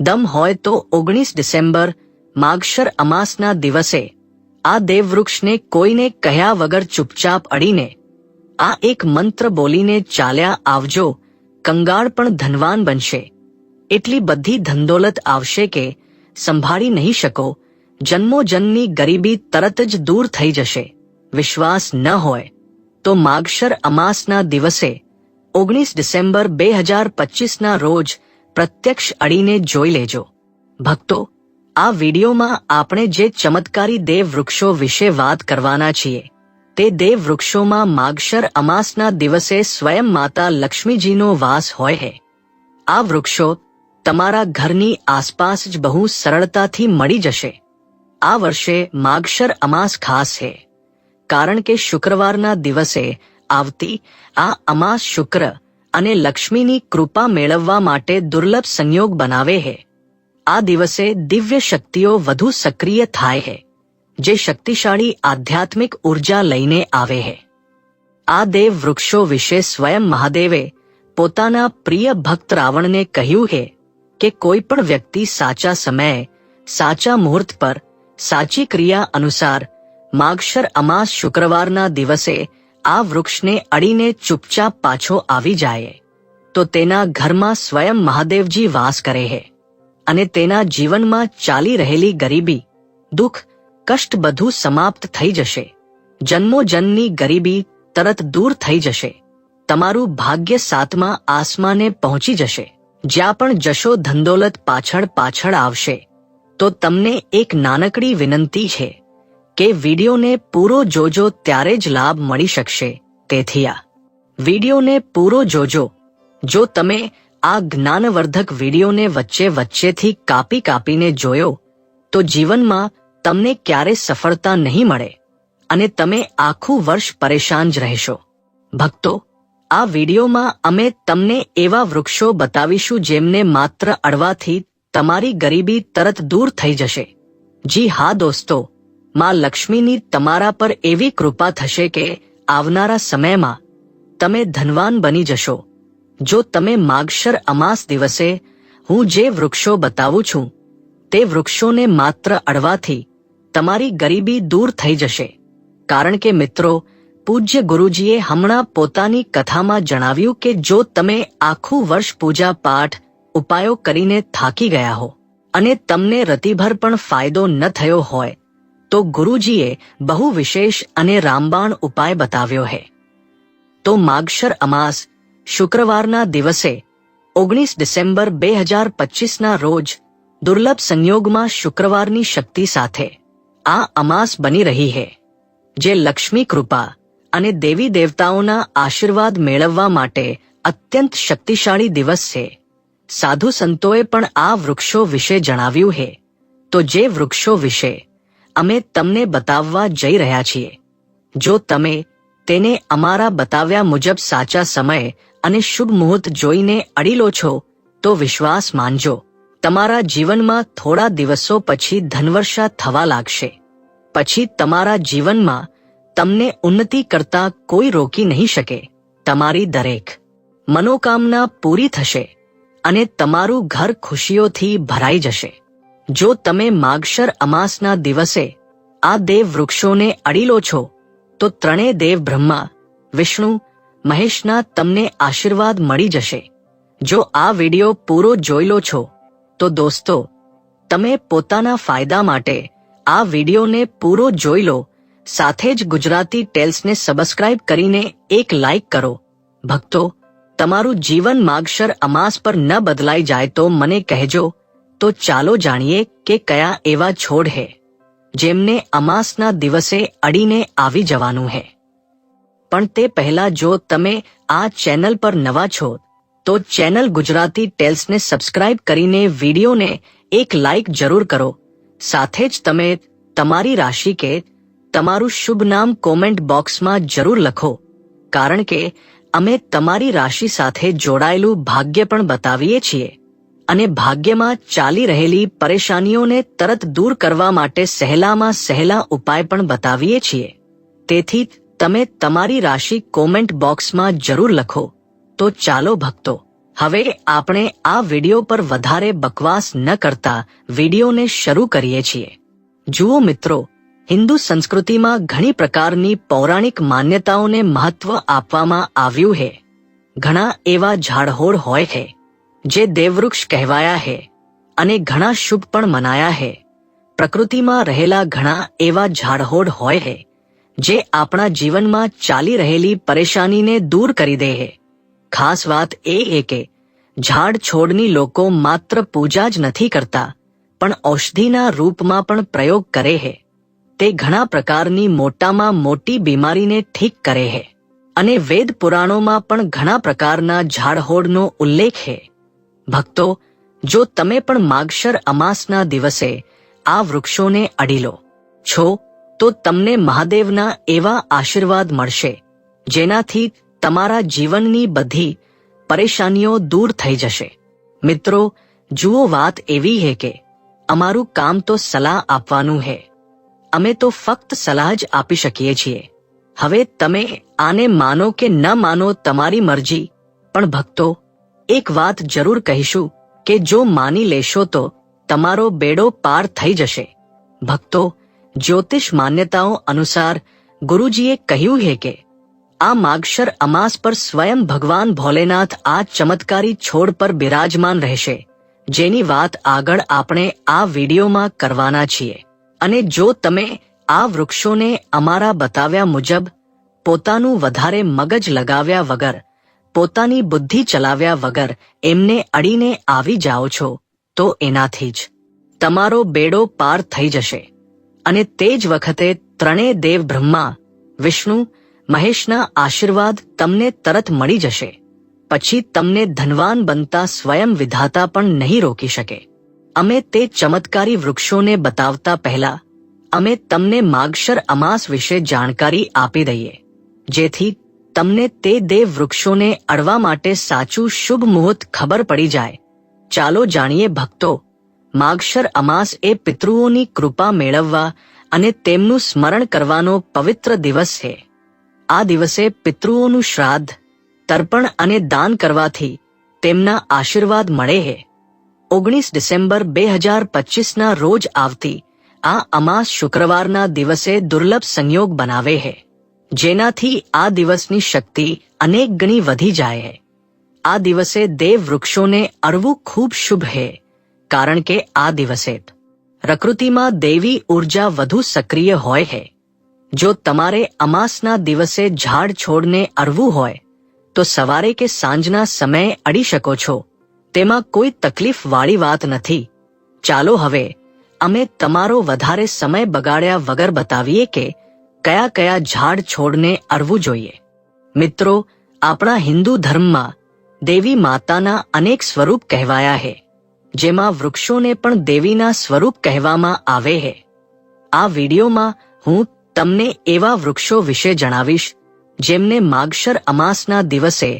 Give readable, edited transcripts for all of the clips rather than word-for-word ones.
દમ હોય તો 19 ડિસેમ્બર માગશર અમાસના દિવસે આ દેવવૃક્ષને કોઈને કહ્યા વગર ચૂપચાપ અડીને આ એક મંત્ર બોલીને ચાલ્યા આવજો. કંગાળ પણ ધનવાન બનશે. એટલી બધી ધનદોલત આવશે કે સંભાળી નહીં શકો. જન્મોજન્મની ગરીબી તરત જ દૂર થઈ જશે. વિશ્વાસ ન હોય તો માગશર અમાસના દિવસે 19 ડિસેમ્બર 2025ના રોજ પ્રત્યક્ષ અડીને જોઈ લેજો. ભક્તો, આ વિડીયોમાં આપણે જે ચમત્કારી દેવ વૃક્ષો વિશે વાત કરવાના છીએ તે દેવ વૃક્ષોમાં માગશર અમાસના દિવસે સ્વયં માતા લક્ષ્મીજીનો વાસ હોય છે. આ વૃક્ષો તમારા ઘરની આસપાસ જ બહુ સરળતાથી મળી જશે. આ વર્ષે માગશર અમાસ ખાસ છે કારણ કે શુક્રવારના દિવસે આવતી આ અમાસ શુક્ર અને લક્ષ્મીની કૃપા મેળવવા માટે દુર્લભ સંયોગ બનાવે છે. આ દિવસે દિવ્ય શક્તિઓ વધુ સક્રિય થાય છે, જે શક્તિશાળી આધ્યાત્મિક ઉર્જા લઈને આવે છે. આ દેવ વૃક્ષો વિશે સ્વયં મહાદેવે પોતાના પ્રિય ભક્ત રાવણને કહ્યું છે કે કોઈ પણ વ્યક્તિ સાચા સમયે સાચા મુહૂર્ત પર સાચી ક્રિયા અનુસાર માગશર અમાસ શુક્રવારના દિવસે આ વૃક્ષને અડીને ચૂપચાપ પાછો આવી જાય તો તેના ઘરમાં સ્વયં મહાદેવજી વાસ કરે છે અને તેના જીવનમાં ચાલી રહેલી ગરીબી, દુઃખ, કષ્ટ બધું સમાપ્ત થઈ જશે. જન્મોજન્મની ગરીબી તરત દૂર થઈ જશે. તમારું ભાગ્ય 7મા આસમાને પહોંચી જશે. જ્યાં પણ જશો ધનદોલત પાછળ પાછળ આવશે. તો તમને એક નાનકડી વિનંતી છે કે વિડીયોને પૂરો જોજો, ત્યારે જ લાભ મળી શકશે. તેથી આ વિડીયોને પૂરો જોજો. જો તમે આ જ્ઞાનવર્ધક વિડીયોને વચ્ચે વચ્ચેથી કાપીને જોયો તો જીવનમાં તમને ક્યારે સફળતા નહીં મળે અને તમે આખું વર્ષ પરેશાન જ રહેશો. ભક્તો, આ વિડીયોમાં અમે તમને એવા વૃક્ષો બતાવીશું જેમને માત્ર અડવાથી તમારી ગરીબી તરત દૂર થઈ જશે. જી હા દોસ્તો, માં લક્ષ્મીની તમારા પર એવી કૃપા થશે કે આવનારા સમયમાં તમે ધનવાન બની જશો. જો તમે માગશર અમાસ દિવસે હું જે વૃક્ષો બતાવું છું તે વૃક્ષોને માત્ર અડવાથી તમારી ગરીબી દૂર થઈ જશે. કારણ કે મિત્રો, પૂજ્ય ગુરુજીએ હમણાં પોતાની કથામાં જણાવ્યું કે જો તમે આખું વર્ષ પૂજા પાઠ ઉપાયો કરીને થાકી ગયા હો અને તમને રતિભર પણ ફાયદો ન થયો હોય તો ગુરુજીએ બહુ વિશેષ અને રામબાણ ઉપાય બતાવ્યો છે. તો માગશર અમાસ શુક્રવારના દિવસે 19 ડિસેમ્બર 2025ના રોજ દુર્લભ સંયોગમાં શુક્રવારની શક્તિ સાથે આ અમાસ બની રહી છે, જે લક્ષ્મી કૃપા અને દેવી દેવતાઓના આશીર્વાદ મેળવવા માટે અત્યંત શક્તિશાળી દિવસ છે. સાધુ સંતોએ પણ આ વૃક્ષો વિશે જણાવ્યું છે. તો જે વૃક્ષો વિશે અમે તમને બતાવવા જઈ રહ્યા છીએ, જો તમે તેને અમારા બતાવ્યા મુજબ સાચા સમય અને શુભ મુહૂર્ત જોઈને અડી લો છો તો વિશ્વાસ માનજો, તમારા જીવનમાં થોડા દિવસો પછી ધનવર્ષા થવા લાગશે. પછી તમારા જીવનમાં તમને ઉન્નતિ કરતા કોઈ રોકી નહીં શકે. તમારી દરેક મનોકામના પૂરી થશે અને તમારું ઘર ખુશીઓથી ભરાઈ જશે. જો તમે માગશર અમાસના દિવસે આ દેવ વૃક્ષોને અડી લો છો તો ત્રણેય દેવ બ્રહ્મા, વિષ્ણુ, મહેશના તમને આશીર્વાદ મળી જશે. જો આ વિડીયો પૂરો જોઈ લો છો તો દોસ્તો, તમે પોતાના ફાયદા માટે આ વિડીયોને પૂરો જોઈ લો. સાથે જ ગુજરાતી ટેલ્સને સબસ્ક્રાઇબ કરીને એક લાઇક કરો. ભક્તો, તમારું જીવન માગશર અમાસ પર ન બદલાઈ જાય તો મને કહેજો. તો ચાલો જાણીએ કે કયા એવા છોડ છે જેમને અમાસના દિવસે અડીને આવી જવાનું છે. પણ તે પહેલા જો તમે આ ચેનલ પર નવા છો તો ચેનલ ગુજરાતી ટેલ્સને સબસ્ક્રાઇબ કરીને વિડીયોને એક લાઇક જરૂર કરો. સાથે જ તમે તમારી રાશિ કે તમારું શુભ નામ કોમેન્ટ બોક્સમાં જરૂર લખો, કારણ કે અમે તમારી રાશિ સાથે જોડાયેલું ભાગ્ય પણ બતાવીએ છીએ અને ભાગ્યમાં ચાલી રહેલી પરેશાનીઓને તરત દૂર કરવા માટે સહેલામાં સહેલા ઉપાય પણ બતાવીએ છીએ. તેથી તમે તમારી રાશિ કોમેન્ટ બોક્સમાં જરૂર લખો. તો ચાલો ભક્તો, હવે આપણે આ વિડિયો પર વધારે બકવાસ ન કરતા વિડિયોને શરૂ કરીએ છીએ. જુઓ મિત્રો, હિન્દુ સંસ્કૃતિમાં ઘણી પ્રકારની પૌરાણિક માન્યતાઓને મહત્વ આપવામાં આવ્યું છે. ઘણા એવા ઝાડહોડ હોય છે જે દેવવૃક્ષ કહેવાયા છે અને ઘણા શુભ પણ મનાયા છે. પ્રકૃતિમાં રહેલા ઘણા એવા ઝાડહોડ હોય છે જે આપણા જીવનમાં ચાલી રહેલી પરેશાનીને દૂર કરી દે છે. ખાસ વાત એ છે કે ઝાડ છોડની લોકો માત્ર પૂજા જ નથી કરતા, પણ ઔષધિના રૂપમાં પણ પ્રયોગ કરે છે. તે ઘણા પ્રકારની મોટામાં મોટી બીમારીને ઠીક કરે છે અને વેદ પુરાણોમાં પણ ઘણા પ્રકારના ઝાડહોડનો ઉલ્લેખ છે. ભક્તો, જો તમે પણ માગશર અમાસના દિવસે આ વૃક્ષોને અડી લો છો તો તમને મહાદેવના એવા આશીર્વાદ મળશે જેનાથી તમારા જીવનની બધી પરેશાનીઓ દૂર થઈ જશે. મિત્રો, જુઓ, વાત એવી છે કે અમારું કામ તો સલાહ આપવાનું છે. અમે તો ફક્ત સલાહ જ આપી શકીએ છીએ. હવે તમે આને માનો કે ન માનો તમારી મરજી, પણ ભક્તો, એક વાત જરૂર કહીશું કે જો માની લેશો તો તમારો બેડો પાર થઈ જશે. ભક્તો, જ્યોતિષ માન્યતાઓ અનુસાર ગુરુજીએ કહ્યું છે કે આ માગશર અમાસ પર સ્વયં ભગવાન ભોલેનાથ આ ચમત્કારી છોડ પર બિરાજમાન રહેશે, જેની વાત આગળ આપણે આ વિડીયોમાં કરવાના છીએ. અને જો તમે આ વૃક્ષોને અમારા બતાવ્યા મુજબ પોતાનું વધારે મગજ લગાવ્યા વગર, પોતાની બુદ્ધિ ચલાવ્યા વગર એમને અડીને આવી જાઓ છો તો એનાથી જ તમારો બેડો પાર થઈ જશે અને તે જ વખતે ત્રણેય દેવ બ્રહ્મા, વિષ્ણુ, મહેશના આશીર્વાદ તમને તરત મળી જશે. પછી તમને ધનવાન બનતા સ્વયં વિધાતા પણ નહીં રોકી શકે. અમે તે ચમત્કારી વૃક્ષોને બતાવતા પહેલા અમે તમને માગશર અમાસ વિશે જાણકારી આપી દઈએ, જેથી તમને તે દેવ વૃક્ષોને અડવા માટે સાચું શુભ મુહૂર્ત ખબર પડી જાય. ચાલો જાણીએ ભક્તો, માગશર અમાસ એ પિતૃઓની કૃપા મેળવવા અને તેમનું સ્મરણ કરવાનો પવિત્ર દિવસ છે. આ દિવસે પિતૃઓનું શ્રાદ્ધ, તર્પણ અને દાન કરવાથી તેમના આશીર્વાદ મળે છે. 19 ડિસેમ્બર 2025ના રોજ આવતી આ અમાસ શુક્રવારના દિવસે દુર્લભ સંયોગ બનાવે છે, જેનાથી આ દિવસની શક્તિ અનેક ગણી વધી જાય છે. આ દિવસે દેવ વૃક્ષોને અડવું ખૂબ શુભ છે, કારણ કે આ દિવસે પ્રકૃતિમાં દૈવી ઉર્જા વધુ સક્રિય હોય છે. જો તમારે અમાસના દિવસે ઝાડ છોડને અડવું હોય તો સવારે કે સાંજના સમયે અડી શકો છો. તેમાં કોઈ તકલીફવાળી વાત નથી. ચાલો હવે અમે તમારો વધારે સમય બગાડ્યા વગર બતાવીએ કે કયા કયા ઝાડ છોડને અડવું જોઈએ. મિત્રો, આપણા હિન્દુ ધર્મમાં દેવી માતાના અનેક સ્વરૂપ કહેવાયા છે, જેમાં વૃક્ષોને પણ દેવીના સ્વરૂપ કહેવામાં આવે છે. આ વિડીયોમાં હું તમને એવા વૃક્ષો વિશે જણાવીશ જેમને માગશર અમાસના દિવસે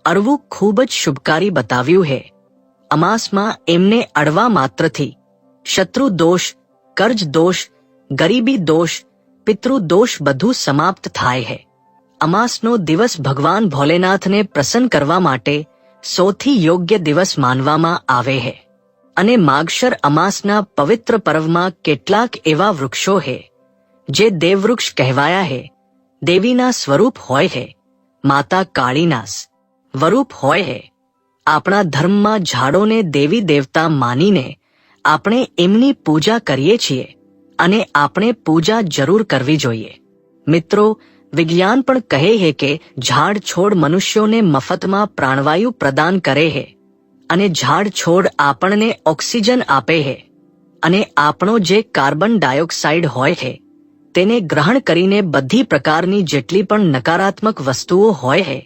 અડવું ખૂબ જ શુભકારી બતાવ્યું છે. અમાસમાં એમને અડવા માત્રથી શત્રુ દોષ, કર્જ દોષ, ગરીબી દોષ, પિતૃ દોષ બધું સમાપ્ત થાય છે. અમાસનો દિવસ ભગવાન ભોલેનાથને પ્રસન્ન કરવા માટે સૌથી યોગ્ય દિવસ માનવામાં આવે છે. અને માગશર અમાસના પવિત્ર પર્વમાં કેટલાક એવા વૃક્ષો છે જે દેવવૃક્ષ કહેવાયા છે. દેવીના સ્વરૂપ હોય છે, માતા કાળીના સ્વરૂપ હોય છે. આપણા ધર્મમાં ઝાડોને દેવી દેવતા માનીને આપણે એમની પૂજા કરીએ છીએ અને આપણે પૂજા જરૂર કરવી જોઈએ. મિત્રો, વિજ્ઞાન પણ કહે છે કે ઝાડ છોડ મનુષ્યોને મફતમાં પ્રાણવાયુ પ્રદાન કરે છે અને ઝાડ છોડ આપણને ઓક્સિજન આપે છે અને આપણો જે કાર્બન ડાયોક્સાઇડ હોય છે તેને ગ્રહણ કરીને બધી પ્રકારની જેટલી પણ નકારાત્મક વસ્તુઓ હોય છે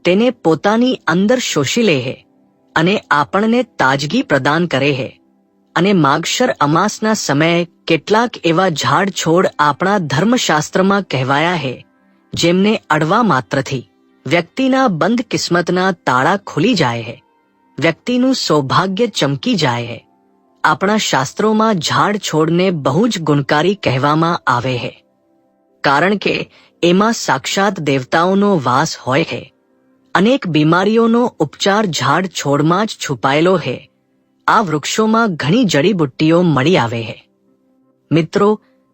તેને પોતાની અંદર શોષી લે છે અને આપણને તાજગી પ્રદાન કરે છે. અને માગશર અમાસના સમયે કેટલાક એવા ઝાડ છોડ આપણા ધર્મશાસ્ત્રમાં કહેવાયા છે જેમને અડવા માત્રથી વ્યક્તિના બંધ કિસ્મતના તાળા ખુલી જાય છે, વ્યક્તિનું સૌભાગ્ય ચમકી જાય છે. આપણા શાસ્ત્રોમાં ઝાડ છોડને બહુ જ ગુણકારી કહેવામાં આવે છે, કારણ કે એમાં સાક્ષાત દેવતાઓનો વાસ હોય છે. અનેક બીમારીઓનો ઉપચાર ઝાડ છોડમાં જ છુપાયેલો હે. આ વૃક્ષોમાં ઘણી જડીબુટ્ટીઓ મળી આવે હે. મિત્રો,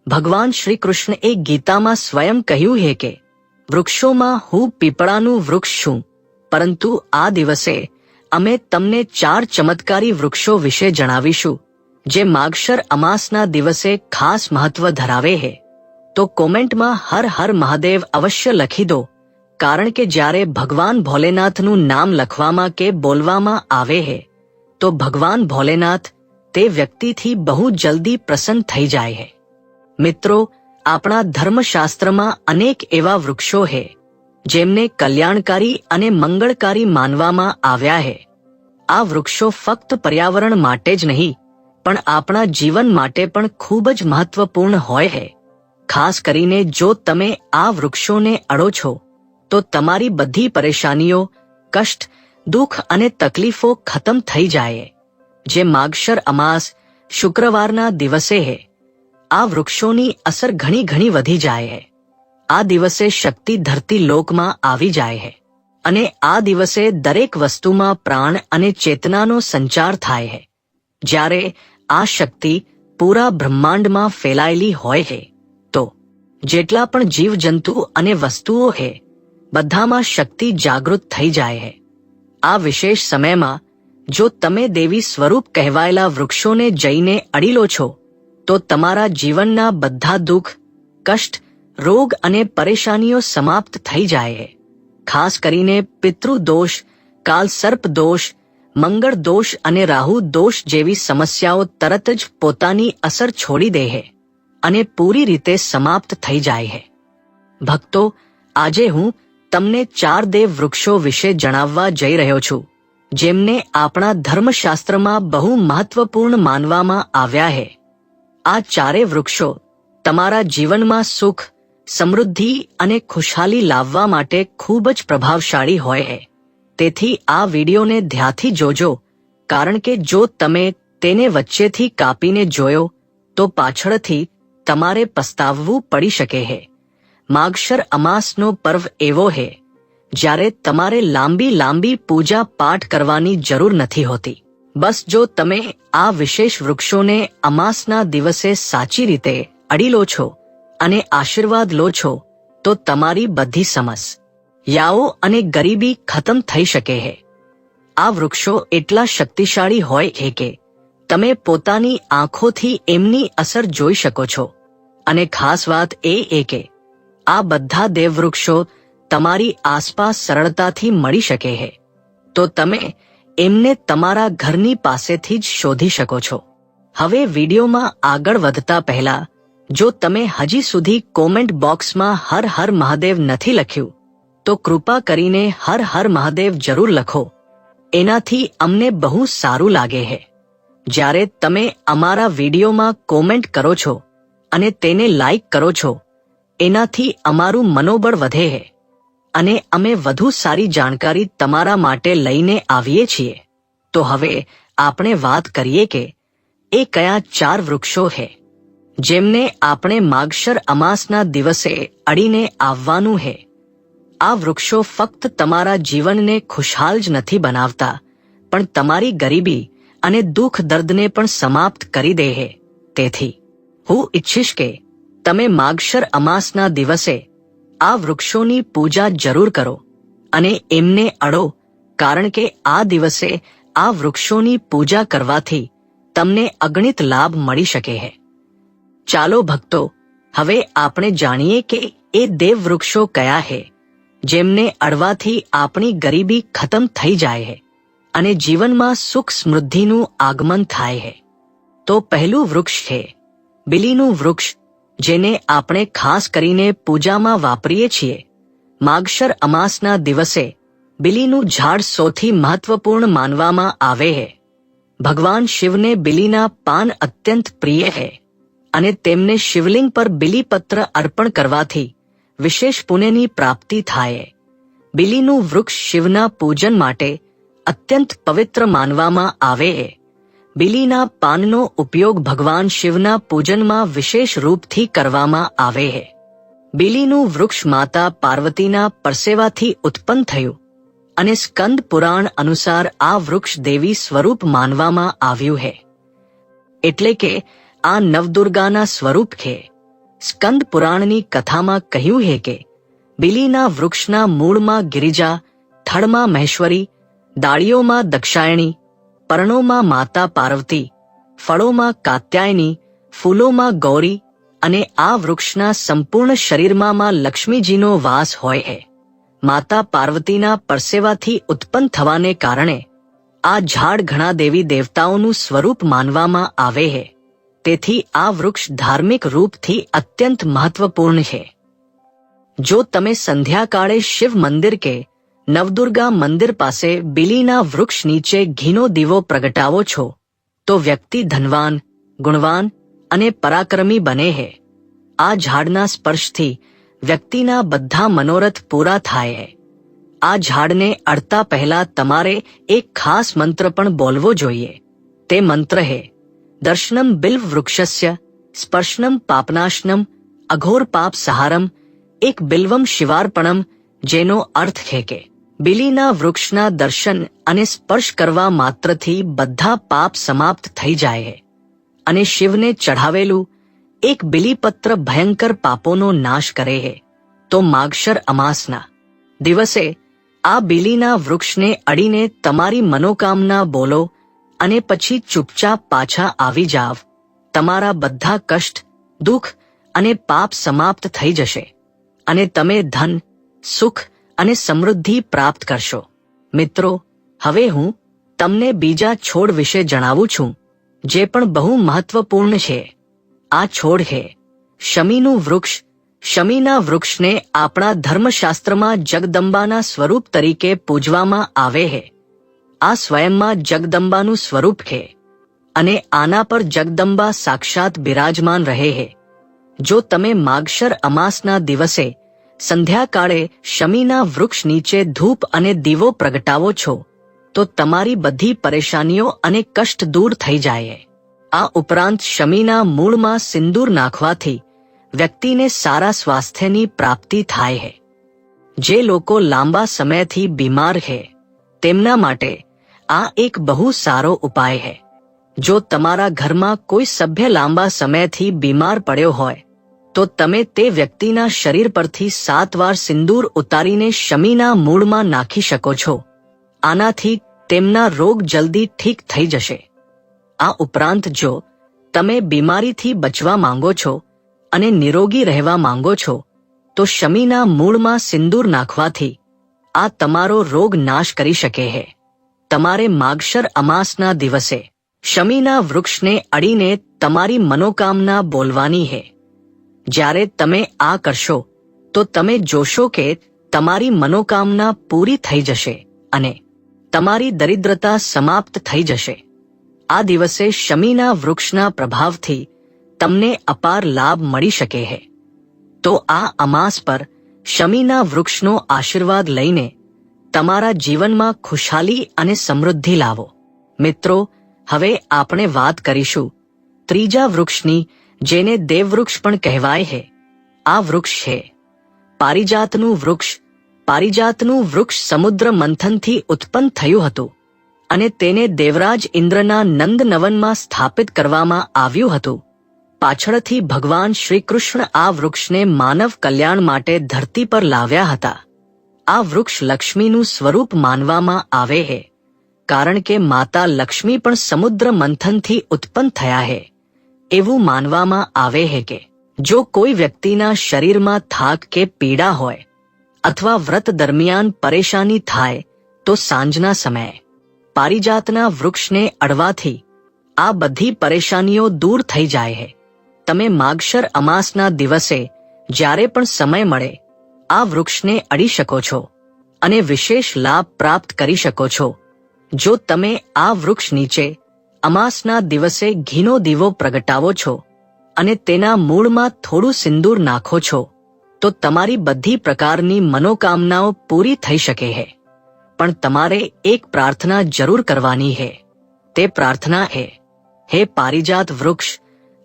ભગવાન શ્રી કૃષ્ણએ ગીતામાં સ્વયં કહ્યું હે કે વૃક્ષોમાં હું પીપળાનું વૃક્ષ છું, પરંતુ આ દિવસે અમે તમને 4 ચમત્કારી વૃક્ષો વિશે જણાવીશું જે માગશર અમાસના દિવસે ખાસ મહત્વ ધરાવે હે. તો કોમેન્ટમાં હર હર મહાદેવ અવશ્ય લખી દો, કારણ કે જ્યારે ભગવાન ભોલેનાથનું નામ લખવામાં કે બોલવામાં આવે હે તો ભગવાન ભોલેનાથ તે વ્યક્તિથી બહુ જલ્દી પ્રસન્ન થઈ જાય હે. મિત્રો, આપણા ધર્મશાસ્ત્રમાં અનેક એવા વૃક્ષો હે જેમને કલ્યાણકારી અને મંગળકારી માનવામાં આવ્યા હે. આ વૃક્ષો ફક્ત પર્યાવરણ માટે જ નહીં પણ આપણા જીવન માટે પણ ખૂબ જ મહત્વપૂર્ણ હોય હે. ખાસ કરીને જો તમે આ વૃક્ષોને અડો છો તો તમારી બધી પરેશાનીઓ, કષ્ટ, દુઃખ અને તકલીફો ખતમ થઈ જાય. જે માગશર અમાસ શુક્રવારના દિવસે હે, આ વૃક્ષોની અસર ઘણી વધી જાય હે. આ દિવસે શક્તિ ધરતી લોકમાં આવી જાય હે અને આ દિવસે દરેક વસ્તુમાં પ્રાણ અને ચેતનાનો સંચાર થાય હે. જ્યારે આ શક્તિ પૂરા બ્રહ્માંડમાં ફેલાયેલી હોય હે તો જેટલા પણ જીવજંતુ અને વસ્તુઓ હે બધામાં શક્તિ જાગૃત થઈ જાય હે. આ વિશેષ સમયમાં જો તમે દેવી સ્વરૂપ કહેવાયેલા વૃક્ષોને જઈને અડી લો છો તો તમારા જીવનના બધા દુઃખ, કષ્ટ, રોગ અને પરેશાનીઓ સમાપ્ત થઈ જાય હે. ખાસ કરીને પિતૃદોષ, કાલસર્પ દોષ, મંગળ દોષ અને રાહુ દોષ જેવી સમસ્યાઓ તરત જ પોતાની અસર છોડી દે હે અને પૂરી રીતે સમાપ્ત થઈ જાય હે. ભક્તો, આજે હું તમને 4 દેવ વૃક્ષો વિશે જણાવવા જઈ રહ્યો છું જેમને આપણા ધર્મશાસ્ત્રમાં બહુ મહત્વપૂર્ણ માનવામાં આવ્યા હે. આ 4 વૃક્ષો તમારા જીવનમાં સુખ, સમૃદ્ધિ અને ખુશહાલી લાવવા માટે ખૂબ જ પ્રભાવશાળી હોય હે. તેથી આ વિડીયોને ધ્યાનથી જોજો, કારણ કે જો તમે તેને વચ્ચેથી કાપીને જોયો તો પાછળથી તમારે પસ્તાવવું પડી શકે હે. માગશર અમાસનો પર્વ એવો હે જ્યારે તમારે લાંબી પૂજા પાઠ કરવાની જરૂર નથી હોતી. બસ જો તમે આ વિશેષ વૃક્ષોને અમાસના દિવસે સાચી રીતે અડી લો છો અને આશીર્વાદ લો છો તો તમારી બધી સમસ્યાઓ અને ગરીબી ખતમ થઈ શકે હે. આ વૃક્ષો એટલા શક્તિશાળી હોય છે કે તમે પોતાની આંખોથી એમની અસર જોઈ શકો છો. અને ખાસ વાત એ કે આ બધા દેવવૃક્ષો તમારી આસપાસ સરળતાથી મળી શકે છે, તો તમે એમને તમારા ઘરની પાસેથી જ શોધી શકો છો. હવે વિડીયોમાં આગળ વધતા પહેલા જો તમે હજી સુધી કોમેન્ટ બોક્સમાં હર હર મહાદેવ નથી લખ્યું તો કૃપા કરીને હર હર મહાદેવ જરૂર લખો. એનાથી અમને બહુ સારું લાગે છે. જ્યારે તમે અમારા વિડીયોમાં કોમેન્ટ કરો છો અને તેને લાઈક કરો છો, એનાથી અમારું મનોબળ વધે છે અને અમે વધુ સારી જાણકારી તમારા માટે લઈને આવીએ છીએ. તો હવે આપણે વાત કરીએ કે એ કયા 4 વૃક્ષો છે જેમને આપણે માગશર અમાસના દિવસે અડીને આવવાનું છે. આ વૃક્ષો ફક્ત તમારા જીવનને ખુશહાલ જ નથી બનાવતા પણ તમારી ગરીબી અને દુઃખ દર્દને પણ સમાપ્ત કરી દે છે. તેથી હું ઈચ્છીશ કે તમે માગશર અમાસના દિવસે આ વૃક્ષોની પૂજા જરૂર કરો અને એમને અડો, કારણ કે આ દિવસે આ વૃક્ષોની પૂજા કરવાથી તમને અગણિત લાભ મળી શકે છે. ચાલો ભક્તો, હવે આપણે જાણીએ કે એ દેવ વૃક્ષો કયા છે જેમને અડવાથી આપણી ગરીબી ખતમ થઈ જાય છે અને જીવનમાં સુખ સમૃદ્ધિનું આગમન થાય છે. તો પહેલું વૃક્ષ છે બિલીનું વૃક્ષ, જેને આપણે ખાસ કરીને પૂજામાં વાપરીએ છીએ. માગશર અમાસના દિવસે બિલીનું ઝાડ સૌથી મહત્વપૂર્ણ માનવામાં આવે છે. ભગવાન શિવને બિલીના પાન અત્યંત પ્રિય છે અને તેમને શિવલિંગ પર બિલીપત્ર અર્પણ કરવાથી વિશેષ પુણ્યની પ્રાપ્તિ થાય. બિલીનું વૃક્ષ શિવના પૂજન માટે અત્યંત પવિત્ર માનવામાં આવે છે. બિલીના પાનનો ઉપયોગ ભગવાન શિવના પૂજનમાં વિશેષ રૂપથી કરવામાં આવે છે. બિલીનું વૃક્ષ માતા પાર્વતીના પરસેવાથી ઉત્પન્ન થયું અને સ્કંદ પુરાણ અનુસાર આ વૃક્ષ દેવી સ્વરૂપ માનવામાં આવ્યું છે, એટલે કે આ નવદુર્ગાના સ્વરૂપ છે. સ્કંદ પુરાણની કથામાં કહ્યું છે કે બિલીના વૃક્ષના મૂળમાં ગિરિજા, થડમાં મહેશ્વરી, ડાળીઓમાં દક્ષાયણી, પર્ણોમાં માતા પાર્વતી, ફળોમાં કાત્યાયની, ફૂલોમાં ગૌરી અને આ વૃક્ષના સંપૂર્ણ શરીરમાં લક્ષ્મીજીનો વાસ હોય છે. માતા પાર્વતીના પરસેવાથી ઉત્પન્ન થવાને કારણે આ ઝાડ ઘણા દેવી દેવતાઓનું સ્વરૂપ માનવામાં આવે છે. તેથી આ વૃક્ષ ધાર્મિક રૂપથી અત્યંત મહત્વપૂર્ણ છે. જો તમે સંધ્યાકાળે શિવ મંદિર કે નવદુર્ગા મંદિર પાસે બિલીના વૃક્ષ નીચે ઘીનો દીવો પ્રગટાવો છો તો વ્યક્તિ ધનવાન, ગુણવાન અને પરાક્રમી બને છે. આ ઝાડના સ્પર્શથી વ્યક્તિના બધા મનોરથ પૂરા થાય છે. આ ઝાડને અડતા પહેલા તમારે એક ખાસ મંત્ર પણ બોલવો જોઈએ. તે મંત્ર છે દર્શનમ બિલ્વ વૃક્ષસ્ય સ્પર્શનમ પાપનાશનમ અઘોર પાપ સહારમ એક બિલ્વમ શિવાર્પણમ, જેનો અર્થ છે કે બિલીના વૃક્ષના દર્શન અને સ્પર્શ કરવા માત્રથી બધા પાપ સમાપ્ત થઈ જાય છે અને શિવને ચઢાવેલું એક બિલીપત્ર ભયંકર પાપોનો નાશ કરે છે. તો માગશર અમાસના દિવસે આ બિલીના વૃક્ષને અડીને તમારી મનોકામના બોલો અને પછી ચૂપચાપ પાછા આવી જાવ. તમારા બધા કષ્ટ, દુઃખ અને પાપ સમાપ્ત થઈ જશે અને તમે ધન, સુખ અને સમૃદ્ધિ પ્રાપ્ત કરશો. મિત્રો, હવે હું તમને બીજા છોડ વિશે જણાવું છું જે પણ બહુ મહત્વપૂર્ણ છે. આ છોડ છે શમીનું વૃક્ષ. શમીના વૃક્ષને આપણા ધર્મશાસ્ત્રમાં જગદંબાના સ્વરૂપ તરીકે પૂજવામાં આવે છે. આ સ્વયંમાં જગદંબાનું સ્વરૂપ છે અને આના પર જગદંબા સાક્ષાત બિરાજમાન રહે છે. જો તમે માગશર અમાસના દિવસે સંધ્યાકાળે શમીના વૃક્ષ નીચે ધૂપ અને દીવો પ્રગટાવો છો તો તમારી બધી પરેશાનીઓ અને કષ્ટ દૂર થઈ જાય. આ ઉપરાંત શમીના મૂળમાં સિંદૂર નાખવાથી વ્યક્તિને સારા સ્વાસ્થ્યની પ્રાપ્તિ થાય છે. જે લોકો લાંબા સમયથી બીમાર છે તેમના માટે આ એક બહુ સારો ઉપાય છે. જો તમારા ઘરમાં કોઈ સભ્ય લાંબા સમયથી બીમાર પડ્યો હોય તો તમે તે વ્યક્તિના શરીર પરથી 7 વાર સિંદૂર ઉતારીને શમીના મૂળમાં નાખી શકો છો. આનાથી તેમના રોગ જલ્દી ઠીક થઈ જશે. આ ઉપરાંત જો તમે બીમારીથી બચવા માંગો છો અને નિરોગી રહેવા માંગો છો તો શમીના મૂળમાં સિંદૂર નાખવાથી આ તમારો રોગ નાશ કરી શકે છે. તમારે માગશર અમાસના દિવસે શમીના વૃક્ષને અડીને તમારી મનોકામના બોલવાની છે. જ્યારે તમે આ કરશો તો તમે જોશો કે તમારી મનોકામના પૂરી થઈ જશે અને તમારી દરિદ્રતા સમાપ્ત થઈ જશે. આ દિવસે શમીના વૃક્ષના પ્રભાવથી તમને અપાર લાભ મળી શકે છે. તો આ અમાસ પર શમીના વૃક્ષનો આશીર્વાદ લઈને તમારા જીવનમાં ખુશહાલી અને સમૃદ્ધિ લાવો. મિત્રો, હવે આપણે વાત કરીશું ત્રીજા વૃક્ષની, જેને દેવવૃક્ષ પણ કહેવાય છે. આ વૃક્ષ છે પારિજાતનું વૃક્ષ. પારિજાતનું વૃક્ષ સમુદ્ર મંથનથી ઉત્પન્ન થયું હતું અને તેને દેવરાજ ઇન્દ્રના નંદનવનમાં સ્થાપિત કરવામાં આવ્યું હતું. પાછળથી ભગવાન શ્રી કૃષ્ણ આ વૃક્ષને માનવ કલ્યાણ માટે ધરતી પર લાવ્યા હતા. આ વૃક્ષ લક્ષ્મીનું સ્વરૂપ માનવામાં આવે છે કારણ કે માતા લક્ષ્મી પણ સમુદ્ર મંથનથી ઉત્પન્ન થયા છે. એવું માનવામાં આવે છે કે જો કોઈ વ્યક્તિના શરીરમાં થાક કે પીડા હોય અથવા વ્રત દરમિયાન પરેશાની થાય તો સાંજના સમયે પારિજાતના વૃક્ષને અડવાથી આ બધી પરેશાનીઓ દૂર થઈ જાય છે. તમે માગશર અમાસના દિવસે જ્યારે પણ સમય મળે આ વૃક્ષને અડી શકો છો અને વિશેષ લાભ પ્રાપ્ત કરી શકો છો. જો તમે આ વૃક્ષ નીચે અમાસના દિવસે ઘીનો દીવો પ્રગટાવો છો અને તેના મૂળમાં થોડું સિંદૂર નાખો છો તો તમારી બધી પ્રકારની મનોકામનાઓ પૂરી થઈ શકે છે. પણ તમારે એક પ્રાર્થના જરૂર કરવાની છે. તે પ્રાર્થના છે, હે પારિજાત વૃક્ષ,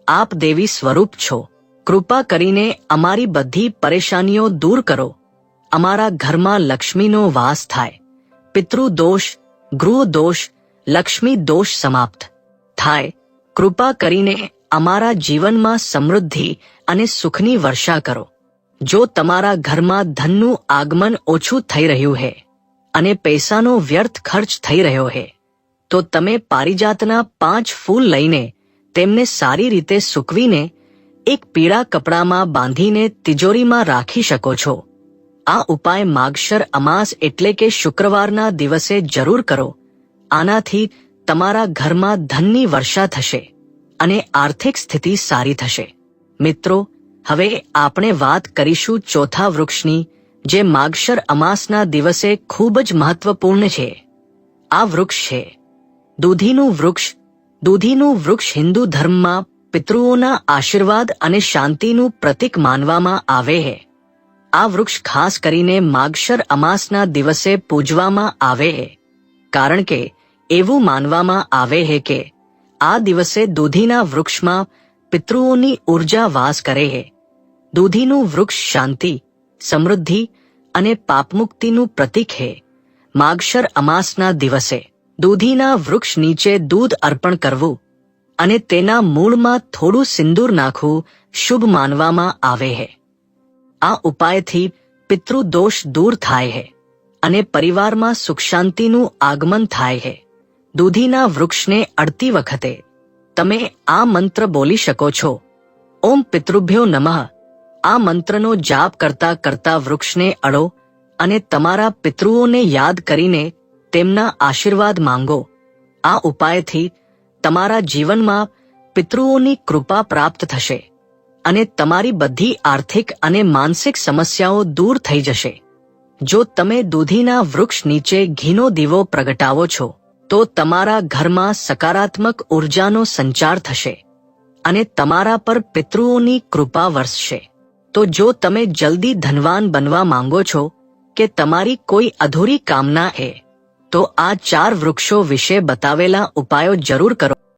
આપ દેવી સ્વરૂપ છો. કૃપા કરીને અમારી બધી પરેશાનીઓ દૂર કરો. અમારા ઘરમાં લક્ષ્મીનો વાસ થાય. પિતૃદોષ, ગૃહ દોષ, લક્ષ્મી દોષ સમાપ્ત થાય. કૃપા કરીને અમારા જીવનમાં સમૃદ્ધિ અને સુખની વર્ષા કરો. જો તમારા ઘરમાં ધનનું આગમન ઓછું થઈ રહ્યું છે અને પૈસાનો વ્યર્થ ખર્ચ થઈ રહ્યો છે, તો તમે પારિજાતના 5 ફૂલ લઈને તેમને સારી રીતે સૂકવીને એક પીળા કપડામાં બાંધીને તિજોરીમાં રાખી શકો છો. આ ઉપાય માગશર અમાસ એટલે કે શુક્રવારના દિવસે જરૂર કરો. આનાથી તમારા ઘરમાં ધનની વર્ષા થશે અને આર્થિક સ્થિતિ સારી થશે. મિત્રો, હવે આપણે વાત કરીશું ચોથા વૃક્ષની, જે માગશર અમાસના દિવસે ખૂબ જ મહત્વપૂર્ણ છે. આ વૃક્ષ છે દૂધીનું વૃક્ષ. દૂધીનું વૃક્ષ હિન્દુ ધર્મમાં પિતૃઓના આશીર્વાદ અને શાંતિનું પ્રતીક માનવામાં આવે છે. આ વૃક્ષ ખાસ કરીને માગશર અમાસના દિવસે પૂજવામાં આવે છે, કારણ કે એવું માનવામાં આવે છે કે આ દિવસે દૂધીના વૃક્ષમાં પિતૃઓની ઉર્જા વાસ કરે છે. દૂધીનું વૃક્ષ શાંતિ, સમૃદ્ધિ અને પાપમુક્તિનું પ્રતીક છે. માગશર અમાસના દિવસે દૂધીના વૃક્ષ નીચે દૂધ અર્પણ કરવું અને તેના મૂળમાં થોડું સિંદૂર નાખવું શુભ માનવામાં આવે છે. આ ઉપાયથી પિતૃદોષ દૂર થાય છે અને પરિવારમાં સુખ શાંતિનું આગમન થાય છે. દૂધીના વૃક્ષને અડતી વખતે તમે આ મંત્ર બોલી શકો છો: ઓમ પિતૃભ્યો નમઃ. આ મંત્રનો જાપ કરતા કરતા વૃક્ષને અડો અને તમારા પિતૃઓને યાદ કરીને તેમના આશીર્વાદ માંગો. આ ઉપાયથી તમારા જીવનમાં પિતૃઓની કૃપા પ્રાપ્ત થશે અને તમારી બધી આર્થિક અને માનસિક સમસ્યાઓ દૂર થઈ જશે. જો તમે દૂધીના વૃક્ષ નીચે ઘીનો દીવો પ્રગટાવો છો, તો તમારા ઘરમાં સકારાત્મક ઉર્જાનો સંચાર થશે અને તમારા પર પિતૃઓની કૃપા વરસશે. તો જો તમે જલ્દી ધનવાન બનવા માંગો છો કે તમારી કોઈ અધૂરી કામના છે, તો આ 4 વૃક્ષો વિશે બતાવેલા ઉપાયો જરૂર કરો.